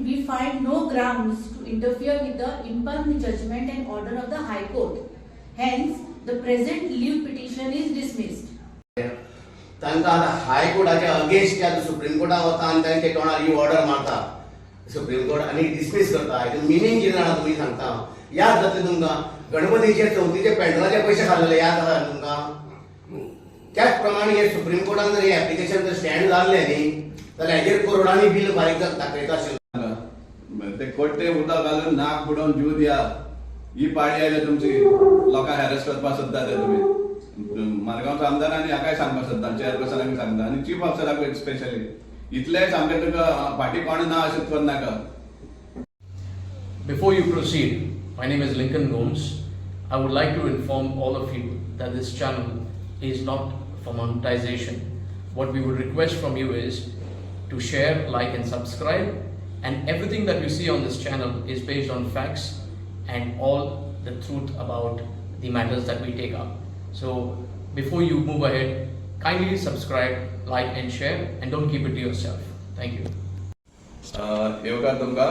we find no grounds to interfere with the impugned judgment and order of the High Court. Hence, the present leave petition is dismissed. तांकां आतां हायकोर्टाच्या against आता supreme कोर्टाक वता आनी तांचे तोंडार ही order मारता supreme court आनी dismiss करता. हेतून मिनींग कितें जाणा तुमी सांगता. याद जातलें तुमकां गणपतीचे चवथीचे पॅन्डलाचे पयशे खाल्लेले याद आसा तुमकां. त्याच प्रमाणे हे सुप्रीम कोर्टान जर हे एप्लिकेशन जर स्टँड जाल्लें न्ही जाल्यार हेजेर करोडांनी बिल फारीक दाखयता आशिल्लें. ते कोट्टे उदक घालून नाक बुडोवन जीव दिया ही पाळी आयल्या तुमची. लोकांक हॅरेस करपाक सोदता ते तुमी. मारगांवचो आमदारांनी हाकाय सांगपाक सोदता चेअरपर्सनाक सांगता आनी चीफ ऑफिसराक स्पेशली इतलें सामकें तुका फाटीं कोण ना अशें करनाका. Before you proceed, my name is Lincoln Gomes. I would like to inform all of you that this channel is not for monetization. What we would request from you is to share, like and subscribe, and everything that you see on this channel is based on facts and all the truth about the matters that we take up. So before you move ahead, kindly subscribe, like and share, and don't keep it to yourself. Thank you. येवकार तुमकां.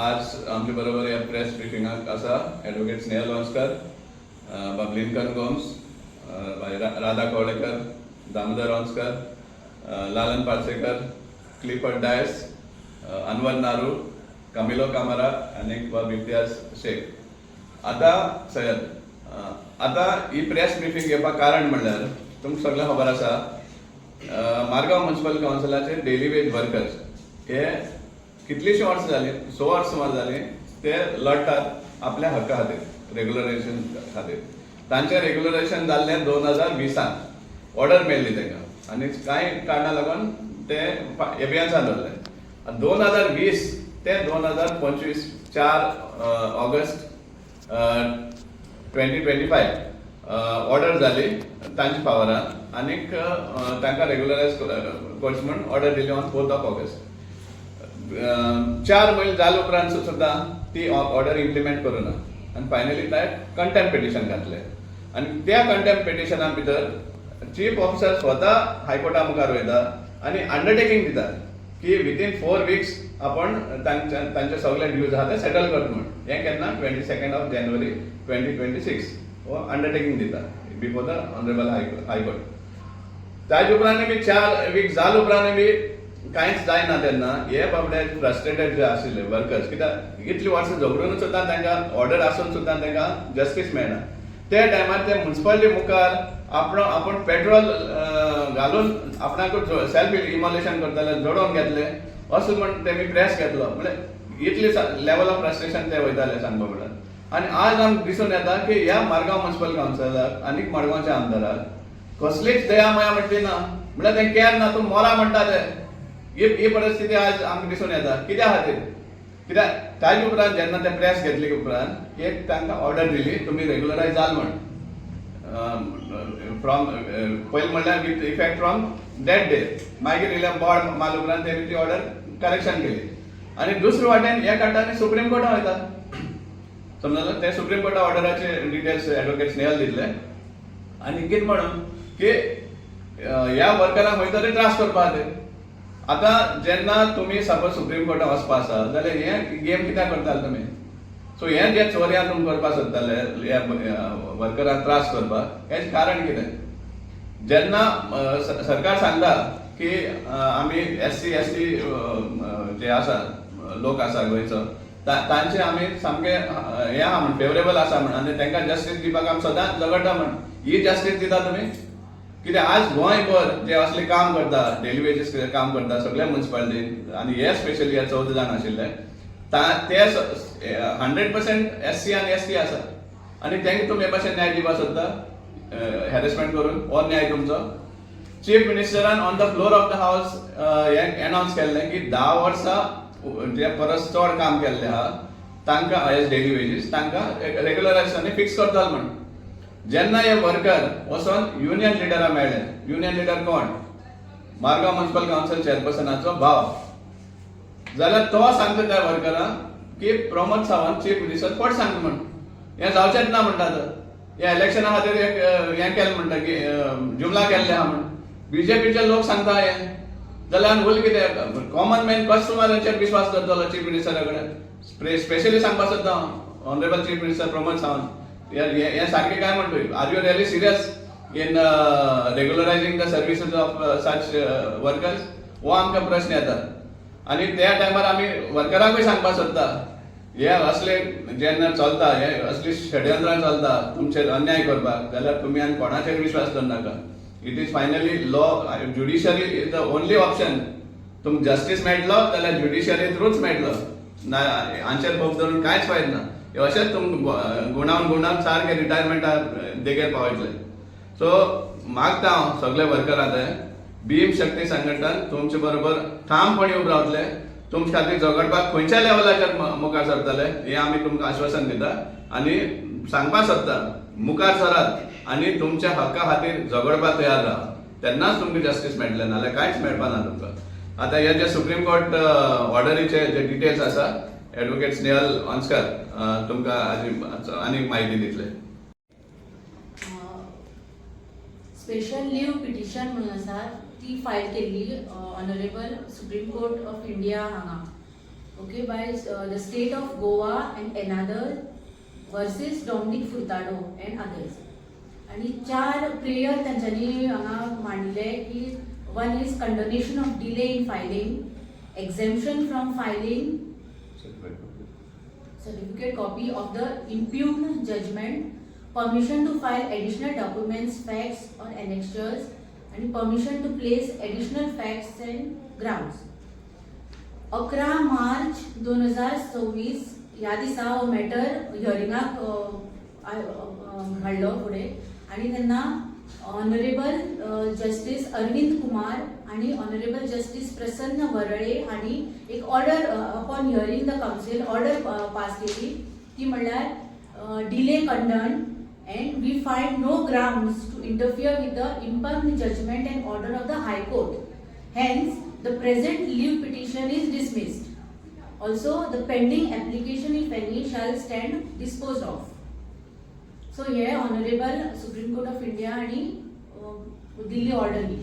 आज आमचे बरोबर ह्या press ब्रिफिंगाक आसा advocate Snehal Vanskar, बाब Lincoln Gomes, Radha Kavlekar, Damodar Vanskar, Lalan Parsekar, Clifford Dias, Anwar Naru, Camilo Camara आनी बाब इम्तियाज शेख. आता ही प्रेस ब्रिफिंग घेवपाक कारण म्हणल्यार तुमकां सगळ्यांक खबर आसा मारगांव म्युनिसिपल कावन्सिलाचे डेली वेज वर्कर्स हे कितलींशीं वर्सां जालीं 6 वर्सां सुमार जालीं ते लढटात आपल्या हक्का खातीर रेग्युलरायझेशन खातीर. तांचें रेग्युलरायझेशन जाल्लें 2020 ऑर्डर मेळ्ळी तांकां आनी कांय कारणां लागून ते एबियांसान दवरलें. 2020 ते 2025 4 ऑगस्ट 2025 ऑर्डर जाली तांच्या पावरान आनीक तांकां रेग्युलरायज करचें म्हूण ऑर्डर दिली ऑन 4 ऑगस्ट. 4 म्हयने जाले उपरांत सुद्दां ती ऑर्डर इम्प्लिमेंट करूना आनी फायनली ते कंटेम्प्ट पिटिशन घातलें. आनी त्या कंटेम्प्ट पिटिशना भितर चीफ ऑफिसर स्वता हायकोर्टा मुखार वयता आनी अंडरटेकिंग दिता की विथीन 4 वीक्स आपण तांचे सगळे ड्यूज आहा ते सेटल करता म्हणून. हें केन्ना 22 जानेवारी 2026 हो अंडरटेकिंग दिता बिफोर द ऑनरेबल हायकोर्ट. ताजे उपरांत बी 4 वीक जाले उपरांत बी कांयच जायना तेन्ना हे बाबडे फ्रस्ट्रेटेड जे आशिल्ले वर्कर्स कित्याक इतलीं वर्सां झगडून सुद्दां तांकां ऑर्डर आसून सुद्दां तांकां जस्टीस मेळना. ते टायमार ते म्युनिसिपालिटी मुखार आपण पेट्रोल घालून आपणाकूच सेल्फ इमोलेशन करताले जोडोवन घेतले असो म्हण तेमी प्रेस घेतलो. म्हणजे इतली लेवल ऑफ फ्रस्ट्रेशन ते वयताले सांगपा म्हणल्यार. आनी आज आमकां दिसून येता की ह्या मारगांव म्युनिसिपल कावन्सिलाक आनीक मडगांवच्या आमदाराक कसलीच दया माया म्हणटी ना. म्हणल्यार ते केअर ना तूं मोला म्हणटा ते ही परिस्थिती आज आमकां दिसून येता. कित्या खातीर कित्याक ताजे उपरांत जेन्ना ते प्रेस घेतले उपरांत एक तांकां ऑर्डर दिली तुमी रेग्युलरायज जाल म्हण फ्रॉम पयलीं म्हणल्यार with effect from that day. मागीर इलें बोर्ड मारले उपरांत तेमी ती ऑर्डर करेक्शन केली. आनी दुसरे वाटेन हे काटांनी सुप्रीम कोर्टाक वयता. समजलें. ते सुप्रीम कोर्टा ऑर्डराचे डिटेल्स ॲडव्होकेट स्नेहल दितले आनी कितें म्हणून की ह्या वर्करांक खंय तरी त्रास करपा खातीर. आतां जेन्ना तुमी सपोज सुप्रीम कोर्टाक वचपा आसा जाल्यार हें गेम कित्याक करताले तुमी. सो हें जे चोरयां तुमी करपाक सोदताले ह्या वर्करांक त्रास करपाक हेजें कारण कितें. जेन्ना सरकार सांगता की आमी SC ST जे आसा लोक आसा गोंयचो तांचे आमी सामके हें आहा म्हण फेवरेबल आसा म्हण आनी तांकां जस्टीस दिवपाक आमी सदांच झगडटा म्हण ही जस्टीस दिता तुमी. कित्याक आज गोंयभर जे असले काम करता डेली वेजीस काम करता सगळ्या म्युनिसिपालिटीन आनी हे स्पेशली 14 जाण आशिल्ले ते 100% SC आनी ST आसा आनी तांकां तुमी हे भाशेन न्याय दिवपाक सोदता हॅरेसमेंट करून. हो न्याय तुमचो. चीफ मिनिस्टरान on the floor of the house हें अनावन्स केल्लें की 10 वर्सां जे परस चड काम केल्लें आहा तांकां एज डेली वेजीस तांकां रेग्युलरायझेशन फिक्स करताले म्हण. जेन्ना हे वर्कर वचोन युनियन लिडराक मेळ्ळे. युनियन लिडर कोण मारगांव म्युनिसिपल कावन्सिल चेअरपर्सनाचो भाव. जाल्यार तो सांगता त्या वर्करांक की प्रमोद सावंत चीफ मिनिस्टर फट सांगता म्हण. हें जावचेंच ना म्हणटात. ह्या इलेक्शना खातीर हें केलें म्हणटा की जुमला केल्ले आहा म्हण. BJPचे लोक सांगता हें जाल्यार उरलें कितें कॉमन मॅन कस्टमरांचेर विश्वास दवरतलो चीफ मिनिस्टरा कडेन स्पेशली सांगपाक सोदता honourable chief minister Pramod Sawant हे सारकें काय म्हणटोय are you really serious in regularising the services of such workers हो आमकां प्रश्न येता आनी त्या टायमार आमी वर्करांकूय सांगपाक सोदता हे असले जेन्ना चलता हे असली षडयंत्रां चलता तुमचेर अन्याय करपाक जाल्यार तुमी आनी कोणाचेर विश्वास दवरनाका it is finally law judiciary is the only option तुमकां जस्टीस मेळटलो जाल्यार ज्युडिशरी थ्रूच मेळटलो ना हांचेर भोग धरून कांयच फायदो ना हे अशेंच तुमकां गुणावन सारके रिटायरमेंटार देगेर पावयतले सो मागता हांव सगळे वर्कर आतां भीम शक्ती संघटन तुमचे बरोबर ठामपणी उबे रावतले तुमच्या खातीर झगडपाक खंयच्या लेवलाचेर मुखार सरतले हे आमी तुमकां आश्वासन दिता आनी सांगपाक सोदता मुखार सरात आनी तुमच्या हक्का खातीर झगडपाक तयार राहा तेन्नाच तुमकां जस्टीस मेळटलें नाल्यार कांयच मेळपाना तुमकां आतां हे जे सुप्रीम कोर्ट ऑर्डरीचे जे डिटेल्स आसा एडवोकेट स्नेहल ऑन्स्कर तुमकां आनी म्हायती दितले स्पेशल लीव पिटिशन म्हणून आसा ती फायल केल्ली honourable supreme court of India हांगा okay by the state of Goa and another versus Dominic Furtado and others आनी 4 प्रेयर तांच्यांनी हांगा मांडले की one is condonation of delay in filing exemption from filing certificate copy of the impugned judgment, permission to file additional documents, facts or annexures, and permission to place additional facts and grounds. 11 March 2026 ह्या दिसा हो matter हियरिंगाक हाडलो फुडें आनी तेन्ना honourable justice Arvind Kumar आणि honourable justice प्रसन्न वरळे हांणी एक order upon hearing the council order pass केली ती म्हणल्यार delay कंडन and we find no grounds to interfere with the impugned judgment and order of the High Court. Hence, the present leave petition is dismissed. Also, the pending application, if any, shall stand disposed of. So, here, Honorable Supreme Court of India आणि Delhi order ली.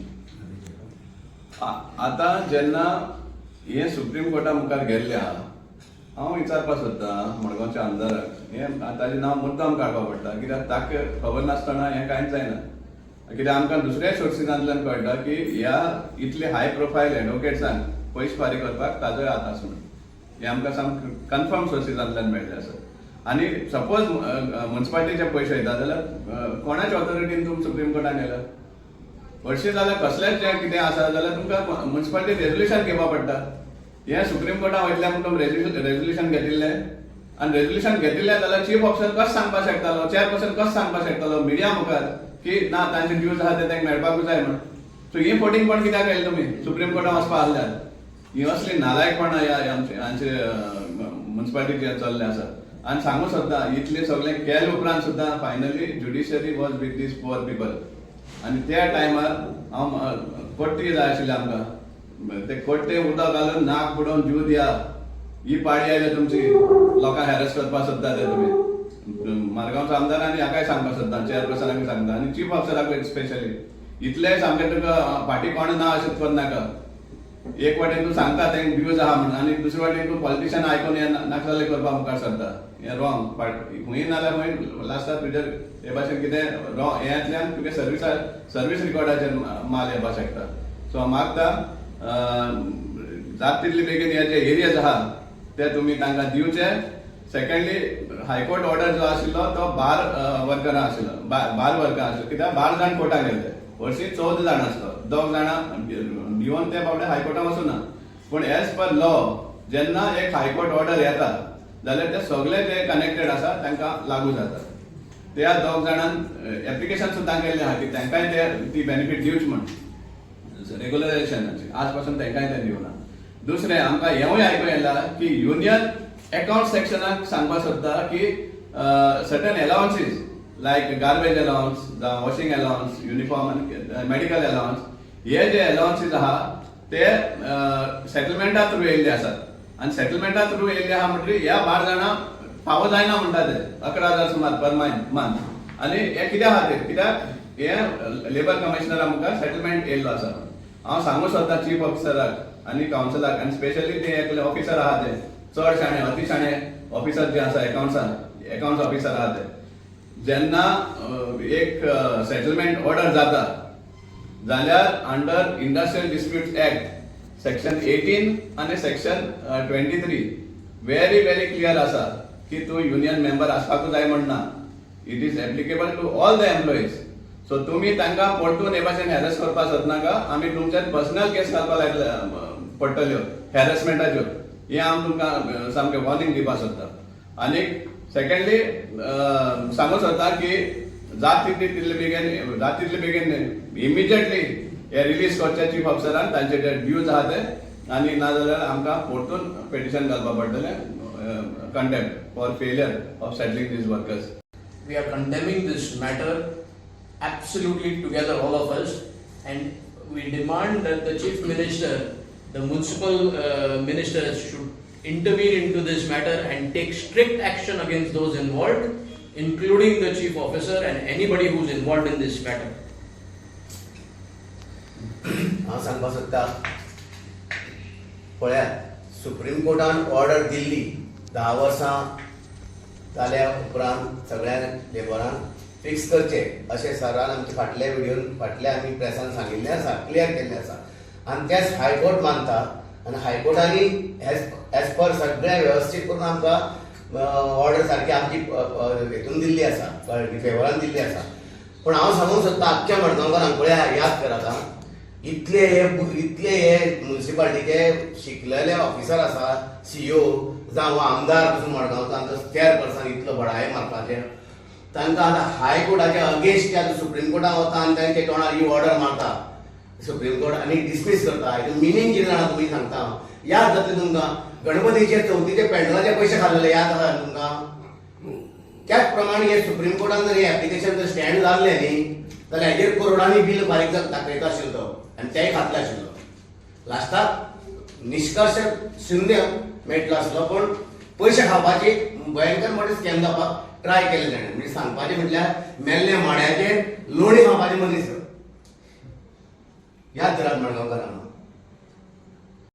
आता जेन्ना हे supreme Carta मुखार गेल्ले आहा हांव विचारपाक सोदता मडगांवच्या आमदाराक हे ताजें नांव मुद्दाम काडपाक पडटा कित्याक ताका खबर नासतना हें कांयच जायना कित्याक आमकां दुसऱ्या सोर्सिसांतल्यान कळटा की ह्या इतले हाय प्रोफायल एडवोकेट्सांक पयशे फारीक करपाक ताजोय हात आसा म्हणून हें आमकां सामकें कन्फर्म सोर्सिसांतल्यान मेळ्ळें आसा आनी सपोज म्युन्सिपालिटीचे पयशे वयता जाल्यार कोणाच्या ऑथॉरिटीन तुमी सुप्रीम कोर्टान गेला हरशीं जाल्यार कसलेंच जें कितें आसा जाल्यार तुमकां म्युन्सिपालिटी रेजोल्युशन घेवपा पडटा हे सुप्रीम कोर्टान वयतल्या म्हणून रेजोल्युशन घेतिल्लें आनी रेजोल्युशन घेतिल्लें जाल्यार चीफ ऑफिसर कसो सांगपाक शकतालो चेअरपर्सन कसो सांगपाक शकतालो मिडिया मुखार की ना तांचे ड्यूज आहा ते तांकां मेळपाकूच जाय म्हणून सो ही फोटिंगपण कित्याक केलें तुमी सुप्रीम कोर्टान वचपा आसल्यार ही असली नालायकपणां आमचे म्युन्सिपालिटीचे चल्ले आसा आनी सांगू सोदता इतलें सगळें केले उपरांत सुद्दां finally judiciary was with these poor people आनी त्या टायमार हांव कोट्टी जाय आशिल्लें आमकां ते कोट्टे उदक घालून नाक बुडोवन जीव दिया ही पाळी आयल्या तुमची लोकांक हॅरस करपाक सोदता ते तुमी मारगांवचो आमदार आनी हाकाय सांगपाक सोदता चेअरपर्सनाक सांगता आनी चीफ ऑफिसराक स्पेशली इतलें सामकें तुका फाटी कोण ना अशें करनाका एक वाटेन तूं सांगता तेंक व्यूज आहा म्हणून आनी दुसरे वाटेन तूं पॉलिटिशियन आयकून हें नाकजाले करपाक मुखार सरता हें रॉंग खंय नाल्यार खंय लास्टाक तुजेर हे भाशेन कितें रॉंग हेतल्यान तुगे सर्वीस रिकॉर्डाचेर माल येवपाक शकता सो हांव मागता जाता तितले बेगीन हे जे एरियाज आहा ते तुमी तांकां दिवचे सेकंडली हायकोर्ट ऑर्डर जो आशिल्लो तो 12 वर्करां आशिल्लो 12 वर्करां आशिल्लो कित्याक 12 जाण कोर्टाक गेले हरशीं 14 जाण आसलो 2 जाणां भिवन ते बाबडे हायकोर्टान वचूना पूण एज पर लॉ जेन्ना एक हायकोर्ट ऑर्डर येता जाल्यार ते सगळे जे कनेक्टेड आसा तांकां लागू जाता त्या 2 जाणांन एप्लिकेशन सुद्दां केल्लें आहा की तांकांय ते ती बेनिफीट दिवची म्हणून रेग्युलरायझेशनाची आज पासून तांकांय ते दिवना दुसरें आमकां हेंवूय आयकूं येला की युनियन अकाउंट सेक्शनाक सांगपाक सोदता की सर्टन अलावन्सीस लायक गार्बेज अलावन्स जावं वॉशिंग अलावन्स युनिफॉर्म आनी मेडिकल अलावन्स हे जे अलावन्सीस आहा ते सेटलमेंटा थ्रू येयल्ले आसात आनी सेटलमेंटा थ्रू येयल्ले आहा म्हणटरी ह्या 12 जाणां फावो जायना म्हणटा ते 11,000 सुमार पर मंथ आनी हे कित्या खातीर कित्याक हे लेबर कमिशनरा मुखार सेटलमेंट येयल्लो आसा हांव सांगू सोदता चीफ ऑफिसराक आनी कावन्सिलाक आनी स्पेशली ते एकले ऑफिसर आहा ते चड शाणे अति शाणे ऑफिसर जे आसा अकाउंट्स ऑफिसर आहा ते जेन्ना एक सेटलमेंट ऑर्डर जाता जाल्यार under industrial disputes act section 18 आणि सेक्शन 23 व्हेरी व्हेरी क्लियर आसा की तूं युनियन मेंबर आसपाकूच जाय म्हणना. It is applicable to all the employees. So तुम्ही तांकां परतून हे भाशेन हॅरस करपाक सोदनाका. आमी तुमच्यात पर्सनल केस घालपाक लायतले पडटल्यो हॅरसमेंटाच्यो. हे हांव तुमकां सामकें वॉर्निंग दिवपाक सोदता. आनी सेकंडली सांगूंक सोदता की जात तितले बेगीन इमिजिएटली हे रिलीज करचे चीफ ऑफिसरान तांचे जे ड्यूज आहा ते. आनी नाजाल्यार आमकां परतून पेटिशन घालपाक पडटलें contempt for failure of settling these workers. We are condemning this matter absolutely together, all of us, and we demand that the Chief Minister, the municipal ministers should intervene into this matter and take strict action against those involved, including the Chief Officer and anybody who is involved in this matter. हांव सांगपाक सोदता पळयात supreme कोर्टान order Delhi 10 वर्सां जाल्या उपरांत सगळ्या लेबरांक fix करचे अशें सरान आमचे फाटल्या व्हिडिओन फाटल्या आमी प्रेसान सांगिल्लें आसा, क्लियर केल्लें आसा. आनी तेच हायकोर्ट मानता आनी हायकोर्टानी एज पर सगळें वेवस्थीत करून आमकां ऑर्डर सारकी आमची हेतून दिल्ली आसा, फेवरान दिल्ली आसा. पूण हांव सांगूंक सोदता आख्ख्या मडगांवकारांक पळय याद करात हां, इतले हे म्युनिसिपालिटीचे शिकलेले ऑफिसर आसा, CEO जावं आमदार पसून मडगांवचो तांकां चेअरपर्सन इतलो बडाय मारपाचें. तांकां आतां हायकोर्टाचे अगेन्स्ट आतां सुप्रीम कोर्टाक वता आनी तांचे तोंडार ही ऑर्डर मारता सुप्रीम कोर्ट आनी डिसमीस करता. हेतून मिनींग कितें जाणा तुमी सांगता हांव. याद जातलें तुमकां गणपतीचे चवथीचे पेंडलाचे पयशे खाल्लेले याद आसा तुमकां. त्याच प्रमाणे हे सुप्रीम कोर्टान जर हे एप्लिकेशन जर स्टँड जाल्लें न्ही जाल्यार हेजेर करोडांनी बिल बारीक दाखयता आशिल्लो तो आनी तेय खातले आशिल्लो. लास्टाक निश्कर्श शून्य मेळटलो आसलो. पूण पयशे खावपाची भयंकर मोठे स्कॅम जावपाक ट्राय केले ताणें. म्हणजे सांगपाचें म्हटल्यार मेल्ल्या माड्याचेर लोणी खावपाचे मनीस. याद करात मडगांवकारांक.